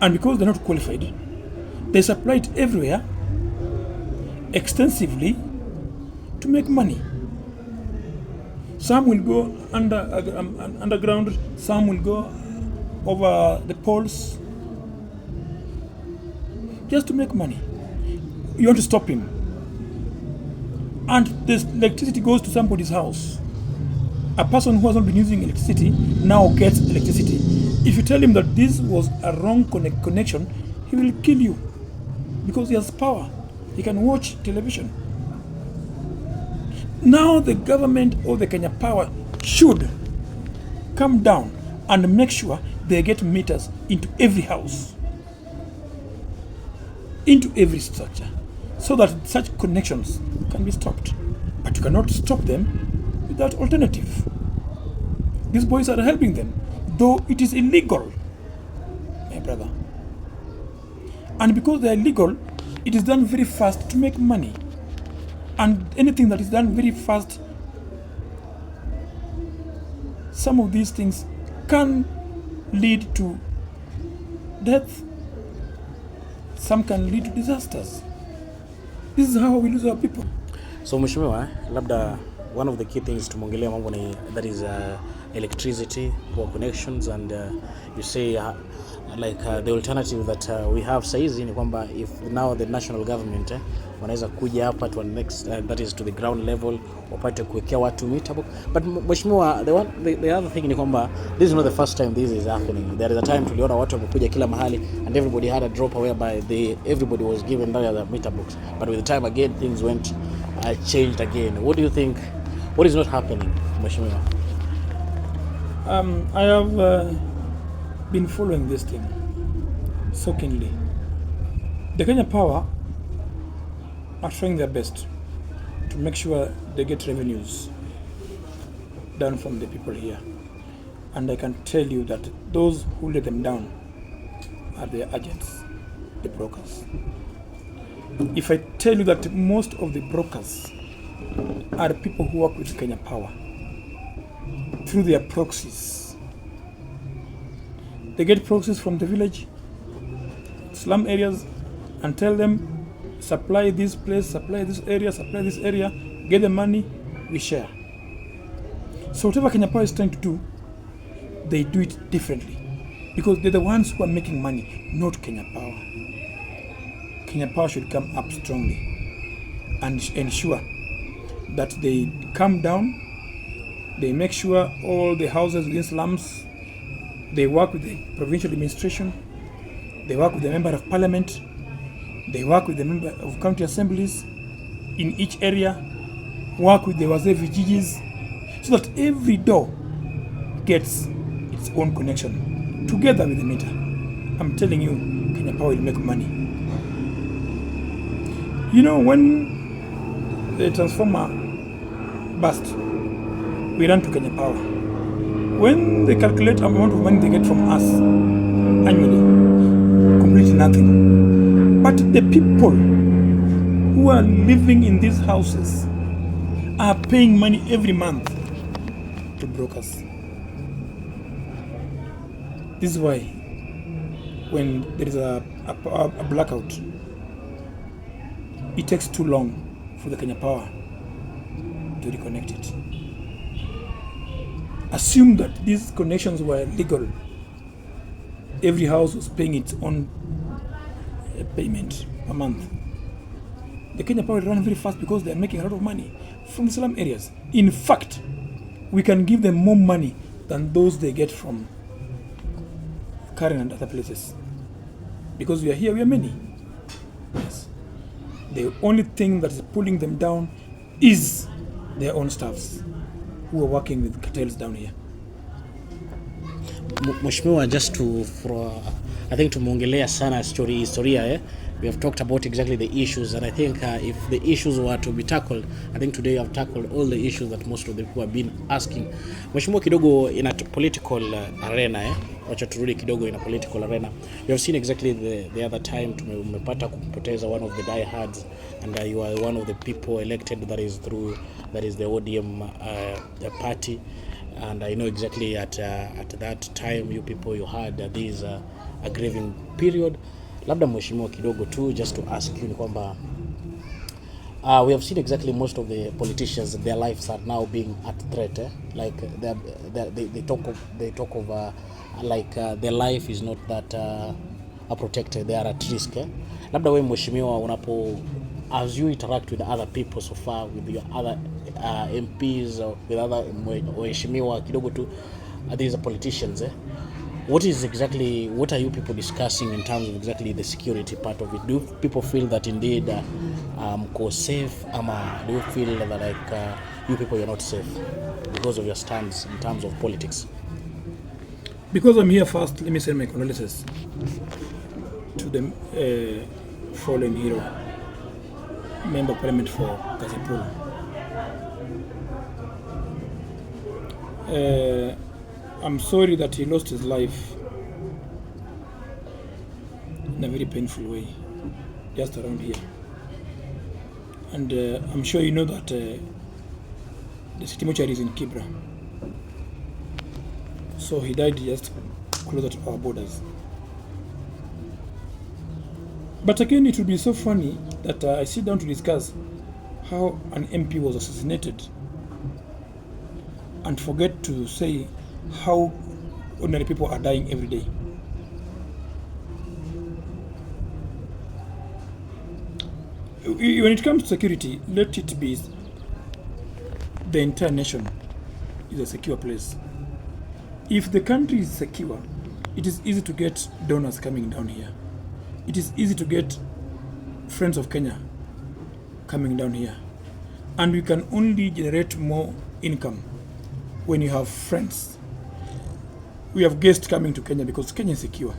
And because they're not qualified, They supply it everywhere, extensively, to make money. Some will go underground, some will go over the poles, just to make money. You want to stop him. And the electricity goes to somebody's house. A person who has not been using electricity now gets electricity. If you tell him that this was a wrong connection, he will kill you because he has power. He can watch television. Now the government or the Kenya Power should come down and make sure they get meters into every house, into every structure, so that such connections can be stopped. But you cannot stop them without alternative. These boys are helping them, though it is illegal, my brother. And because they are illegal, it is done very fast to make money. And anything that is done very fast, some of these things can lead to death. Some can lead to disasters. This is how we lose our people. So Mheshimiwa, labda one of the key things tumongelea mambo ni that is electricity, poor connections, and you say the alternative that we have saizi ni kwamba if now the national government wanaweza kuja hapa to next that is to the ground level wapate kuwekea watu meetable. But Mheshimiwa, the other thing ni kwamba this is not the first time this is happening. There is a time tuliona watu wamekuja kila mahali and everybody had a drop whereby everybody was given the meter books, but with the time again things went changed again. What do you think? What is not happening, Mheshimiwa? I have been following this thing so keenly. The Kenya Power are trying their best to make sure they get revenues down from the people here. And I can tell you that those who let them down are the agents, the brokers. If I tell you that most of the brokers are people who work with Kenya Power through their proxies. They get proxies from the village, slum areas, and tell them, supply this place, supply this area, get the money, we share. So whatever Kenya Power is trying to do, they do it differently. Because they're the ones who are making money, not Kenya Power. Kenya Power should come up strongly and ensure that they come down, they make sure all the houses within slums, they work with the provincial administration, they work with the member of parliament, they work with the member of county assemblies in each area, work with the wazee vijijis, so that every door gets its own connection together with the meter. I'm telling you, Kenya Power will make money. You know, when the transformer burst, we ran to Kenya Power. When they calculate the amount of money they get from us annually, completely nothing. But the people who are living in these houses are paying money every month to brokers. This is why when there is a blackout, it takes too long for the Kenya Power to reconnect it. Assume that these connections were legal. Every house was paying its own payment a month. The Kenya Power run very fast because they are making a lot of money from the slum areas. In fact, we can give them more money than those they get from Karen and other places. Because we are here, we are many. Yes. The only thing that is pulling them down is their own staffs who are working with cartels down here. Mheshimiwa, just I think tumeongelea sana historia. We have talked about exactly the issues, and I think if the issues were to be tackled, I think today I've tackled all the issues that most of the people have been asking. Mheshimiwa, kidogo in a political arena, wacha turudi kidogo in a political arena. You have seen exactly the other time tumepata kumpoteza one of the diehards, and you are one of the people elected that is the ODM party. And I know exactly at that time you had this a grieving period. Labda mheshimiwa kidogo tu, just to ask you ni kwamba we have seen exactly most of the politicians, their lives are now being at threat. Like they talk of their life is not that protected, they are at risk. Labda wewe mheshimiwa, unapo as you interact with other people so far, with your other MPs or with other mheshimiwa kidogo tu, these are politicians, what are you people discussing in terms of exactly the security part of it? Do people feel that indeed go safe, ama do you feel that like you people you're not safe because of your stance in terms of politics? Because I'm here first, let me send my condolences to the fallen hero, Member of Parliament for Kasipul. I'm sorry that he lost his life in a very painful way, just around here. And I'm sure you know that the city mortuary is in Kibra. So he died just closer to our borders. But again, it would be so funny that I sit down to discuss how an MP was assassinated and forget to say how ordinary people are dying every day. When it comes to security, let it be the entire nation is a secure place. If the country is secure, it is easy to get donors coming down here. It is easy to get friends of Kenya coming down here. And we can only generate more income when you have friends. We have guests coming to Kenya because Kenya is secure.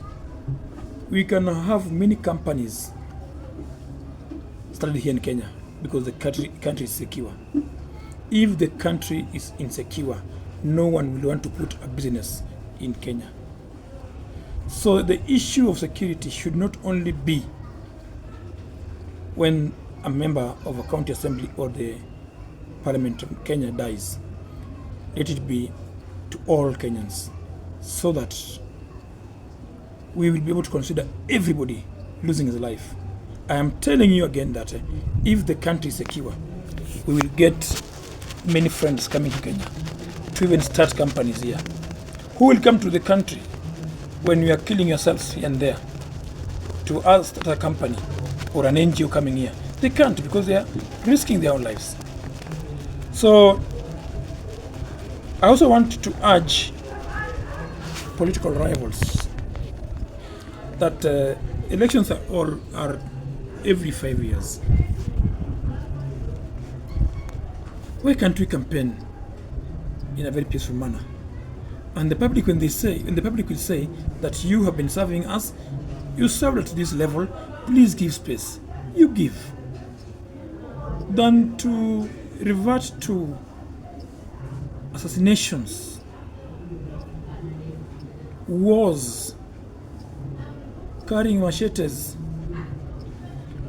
We can have many companies started here in Kenya because the country is secure. If the country is insecure, no one will want to put a business in Kenya. So the issue of security should not only be when a member of a county assembly or the parliament of Kenya dies. Let it be to all Kenyans, so that we will be able to consider everybody losing his life. I am telling you again that if the country is secure, we will get many friends coming to Kenya to even start companies here. Who will come to the country when you are killing yourselves here and there to start a company or an NGO coming here? They can't, because they are risking their own lives. So I also want to urge political rivals that elections are every 5 years. Why can't we campaign in a very peaceful manner? And the public, when the public will say that you have been serving us, you served at this level, please give space. You give. Than to revert to assassinations, wars, carrying machetes,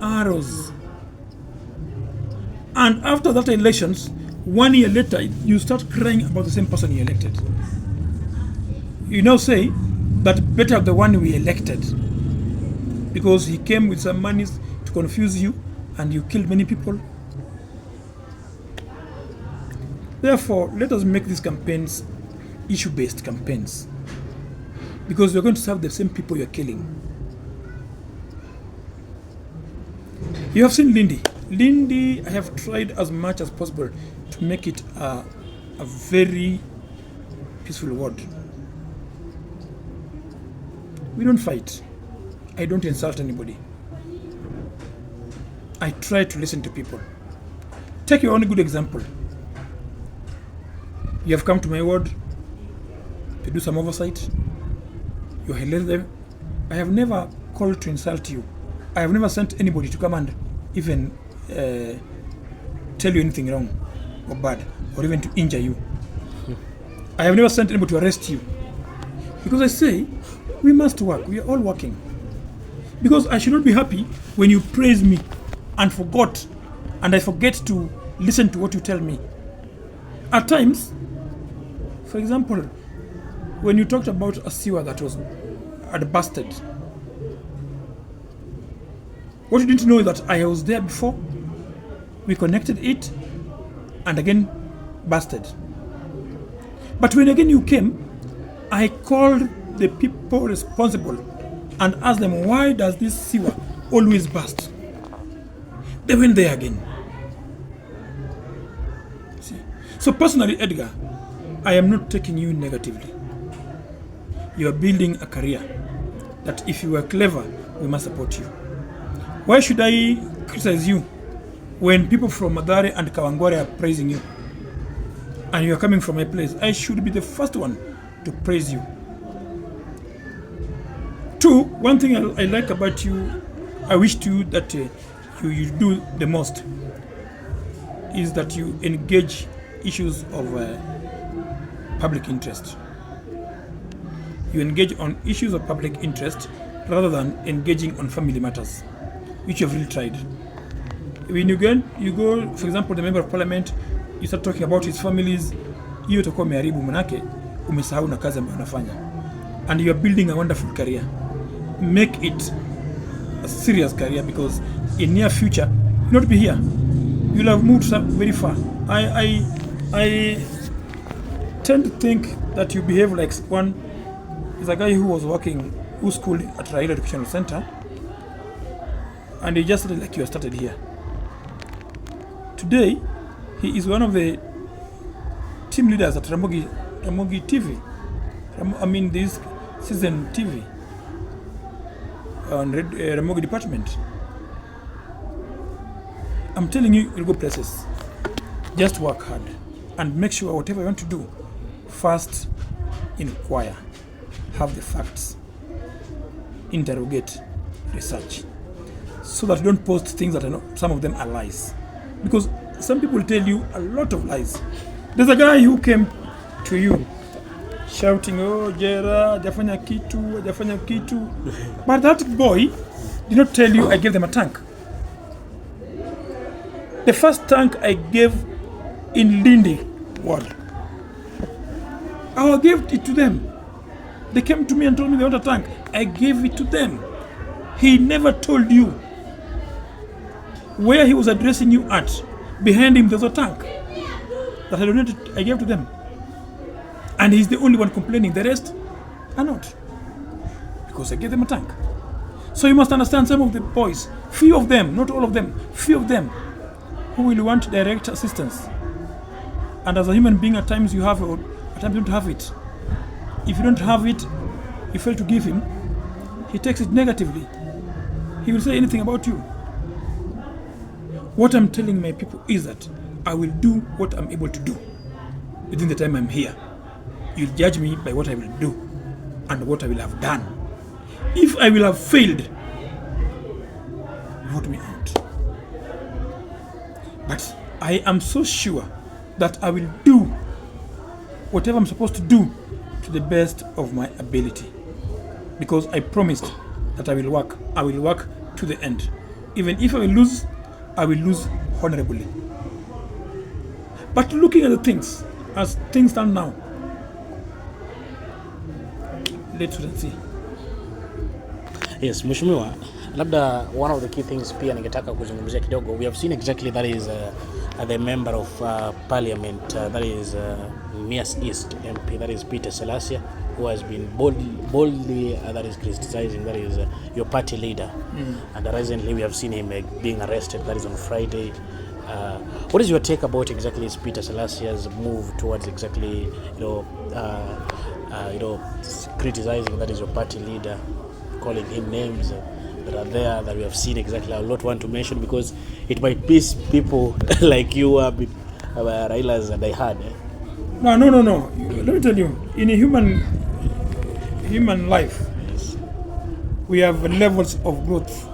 arrows, and after that elections, 1 year later, you start crying about the same person you elected. You now say that better the one we elected, because he came with some money to confuse you and you killed many people. Therefore, let us make these campaigns issue-based campaigns, because we're going to serve the same people you're killing. You have seen Lindy. Lindy, I have tried as much as possible to make it a very peaceful ward. We don't fight. I don't insult anybody. I try to listen to people. Take your own good example. You have come to my ward to do some oversight. You highlight them. I have never called to insult you. I have never sent anybody to come and even tell you anything wrong or bad, or even to injure you. I have never sent anybody to arrest you. Because I say, we must work. We are all working. Because I should not be happy when you praise me and I forget to listen to what you tell me. At times, for example, when you talked about a sewer that had busted, What you didn't know is that I was there before. We connected it, and again, busted. But when again you came, I called the people responsible and asked them, why does this sewer always burst? They went there again. See? So personally, Edgar, I am not taking you negatively. You are building a career that if you are clever, we must support you. Why should I criticize you when people from Mathare and Kawangware are praising you? And you are coming from my place. I should be the first one to praise you. Two, one thing I like about you, I wish to you that you do the most, is that you engage issues of public interest. You engage on issues of public interest rather than engaging on family matters, which you have really tried. When you go, for example, the member of parliament, you start talking about his families, hiyo utakuwa umeharibu, manake umesahau na kazi ambayo unafanya. And you are building a wonderful career. Make it a serious career, because in near future you'll not be here. You'll have moved very far. I tend to think that you behave like one is a guy who was working, who schooled at Raila Educational Center, and he just like you started here. Today, he is one of the team leaders at Ramogi TV. This season TV on Ramogi department. I'm telling you, you'll go places. Just work hard and make sure whatever you want to do, first inquire, have the facts, interrogate, research, so that you don't post things that some of them are lies. Because some people tell you a lot of lies. There's a guy who came to you shouting, oh, Jera, hajafanya kitu. But that boy did not tell you I gave them a tank. The first tank I gave in Lindi ward, I gave it to them. They came to me and told me they want a tank. I gave it to them. He never told you where he was addressing you at. Behind him there's a tank that I donated, I gave to them. And he's the only one complaining. The rest are not. Because I gave them a tank. So you must understand, some of the boys, few of them, not all of them, few of them, who will want direct assistance. And as a human being, at times you have it, at times you don't have it. If you don't have it, you fail to give him, he takes it negatively. He will say anything about you. What I'm telling my people is that I will do what I'm able to do within the time I'm here. You'll judge me by what I will do and what I will have done. If I will have failed, vote me out. But I am so sure that I will do whatever I'm supposed to do to the best of my ability. Because I promised that I will work. I will work to the end. Even if I will lose honorably. But looking at the things, as things stand now, let's wait and see. Yes, Mheshimiwa, labda one of the key things pia ningetaka kuzungumzia kidogo. We have seen exactly that is the member of parliament, that is Mias East MP, that is Peter Selassie, who has been boldly that is criticizing, that is your party leader. And recently we have seen him being arrested, that is on Friday. What is your take about exactly Peter Selassie's move towards exactly, criticizing, that is your party leader, calling him names that are there that we have seen exactly? I will not want to mention because it might piss people like you, Raila's that I had. No. Let me tell you, in a human life, Yes. we have levels of growth.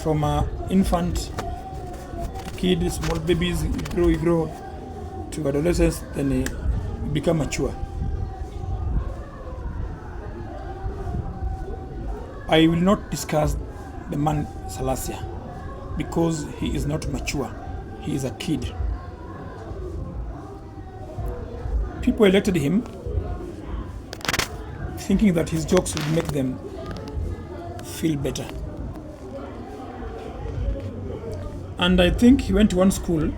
From infant, kid, small babies, you grow to adolescence, then you become mature. I will not discuss the man Selassie because he is not mature. He is a kid. People elected him thinking that his jokes would make them feel better. And I think he went to one school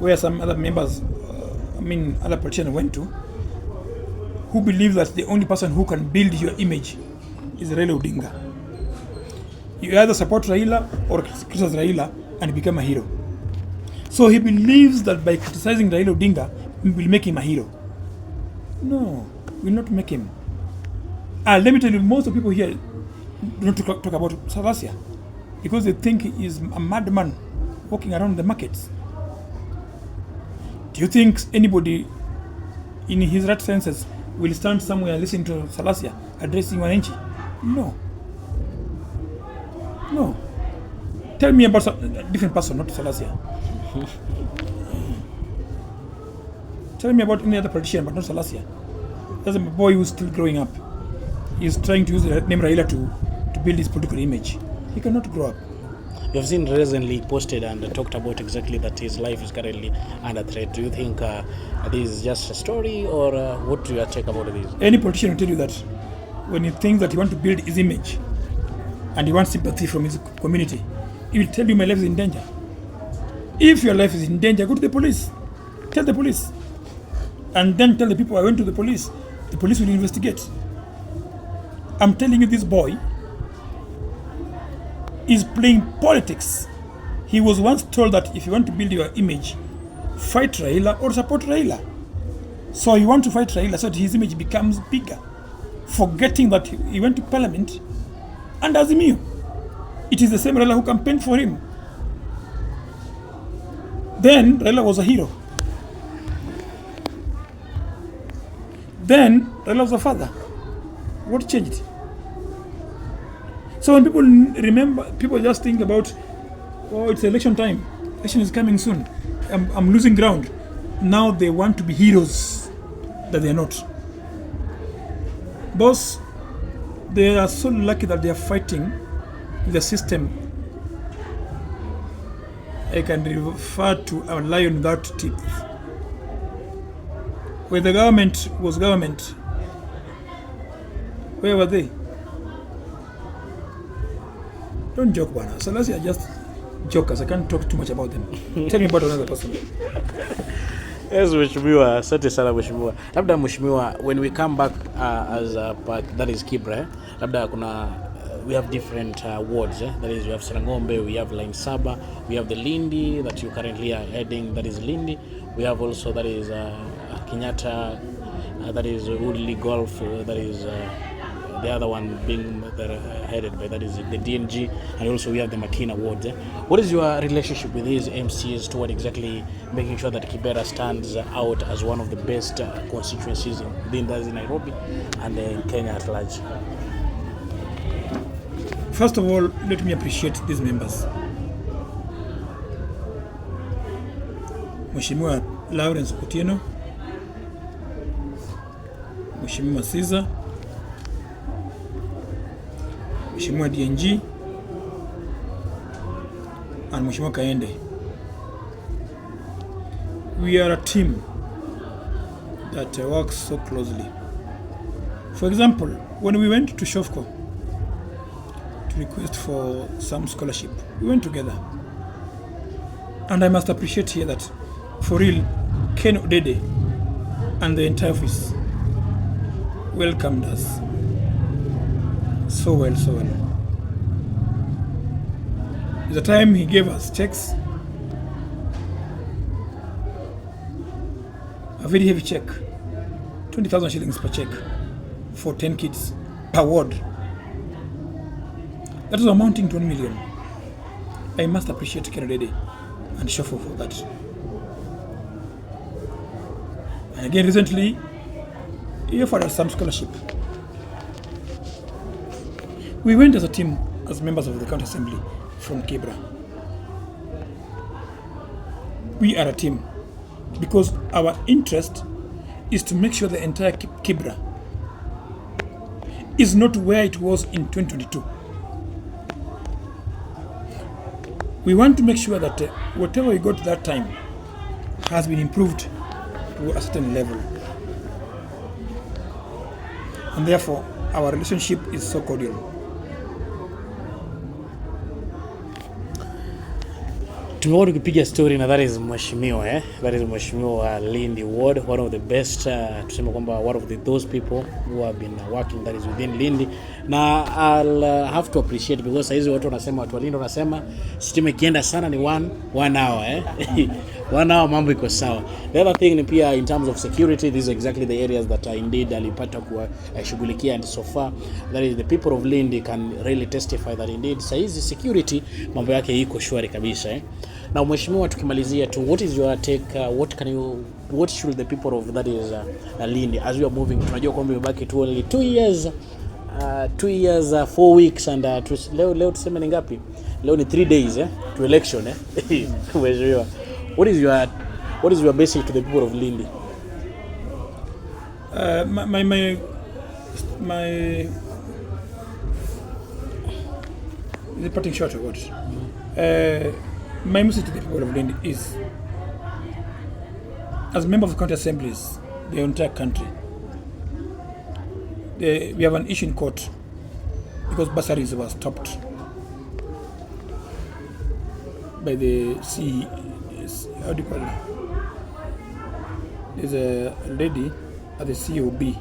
where some other members, other politicians went to, who believe that the only person who can build your image is Raila Odinga. You either support Raila or criticize Raila and become a hero. So he believes that by criticizing Raila Odinga, we will make him a hero. No, we will not make him. Let me tell you, most of the people here don't talk about Salasya because they think he is a madman walking around the markets. Do you think anybody in his right senses will stand somewhere and listen to Salasya addressing wananchi? No. No. Tell me about a different person, not Salasya. Tell me about any other politician, but not Salasya. That's a boy who's still growing up. He's trying to use the name Raila to build his political image. He cannot grow up. You have seen recently posted and talked about exactly that his life is currently under threat. Do you think this is just a story, or what do you take about this? Any politician will tell you that when he thinks that he wants to build his image and he wants sympathy from his community, he will tell you my life is in danger. If your life is in danger, go to the police. Tell the police. And then tell the people I went to the police. The police will investigate. I'm telling you, this boy is playing politics. He was once told that if you want to build your image, fight Raila or support Raila. So you want to fight Raila so that his image becomes bigger, forgetting that he went to parliament and Azimio. It is the same Raila who campaigned for him. Then Raila was a hero. Then Raila was a father. What changed? So when people remember, people just think about, oh, it's election time. Election is coming soon. I'm losing ground. Now they want to be heroes that they are not. Boss, they are so lucky that they are fighting the system. I can refer to a lion without teeth. When the government was government, where were they? Don't joke, Bwana. Salasya are just jokers. I can't talk too much about them. Tell me about another person. Yes, Mheshimiwa. Asante sana Mheshimiwa. Labda Mheshimiwa, when we come back as a part, that is Kibra, labda we have different wards. That is, we have Sarangombe, we have Line Saba, we have the Lindi that you currently are heading, that is Lindi. We have also, that is Kenyatta, that is Woodley Golf, that is the other one being headed by, that is the DNG, and also we have the Makina ward. What is your relationship with these MCs toward exactly making sure that Kibera stands out as one of the best constituencies in Nairobi and in Kenya at large? First of all, let me appreciate these members. Mheshimiwa Lawrence Otieno, Mheshimiwa Caesar, Mheshimiwa DNG, and Mheshimiwa Kaende. We are a team that works so closely. For example, when we went to Shofco to request for some scholarship, we went together. And I must appreciate here that, for real, Ken Odede and the entire office welcomed us so well, so well. At the time he gave us checks, a very heavy check, 20,000 shillings per check for 10 kids per ward. That was amounting to 1 million. I must appreciate Ken Odede and Shofo for that. And again, recently, he offered us some scholarship. We went as a team, as members of the county assembly from Kibra. We are a team because our interest is to make sure the entire Kibra is not where it was in 2022. We want to make sure that whatever we got that time has been improved to a certain level. And therefore, our relationship is so cordial. tumekuwa tukipiga story na that is mheshimiwa that is mheshimiwa Lindi Ward, one of the best tuseme kwamba one of those people who have been working that is within Lindi, na I'll have to appreciate because hizo watu wanasema, watu wa Lindi wanasema stima ikienda sana ni one hour 1 hour mambo iko sawa. The other thing ni pia in terms of security, these are exactly the areas that indeed alipata kushughulikia, and so far that is the people of Lindi can really testify that indeed saizi security mambo yake iko shwari kabisa Na mheshimiwa, tukimalizia tu, what is your take, what should the people of that is Lindi as we are moving, tunajua kwamba imebaki tu only 2 years 4 weeks and leo tuseme ni ngapi? Leo ni 3 days to election mheshimiwa, what is your message to the people of Lindi? My is it parting short or what? My message to the people of Lindi is, as members of county assemblies, the entire country, we have an issue in court because bursaries were stopped by the how do you call it? There's a lady at the COB,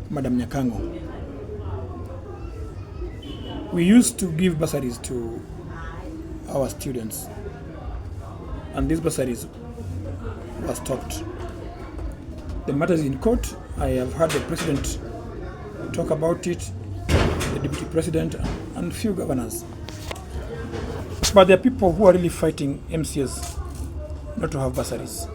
Madam Nyakango. We used to give bursaries to our students, and these bursaries were stopped. The matter is in court. I have heard the president talk about it, the deputy president, and few governors. But there are people who are really fighting MCS not to have bursaries.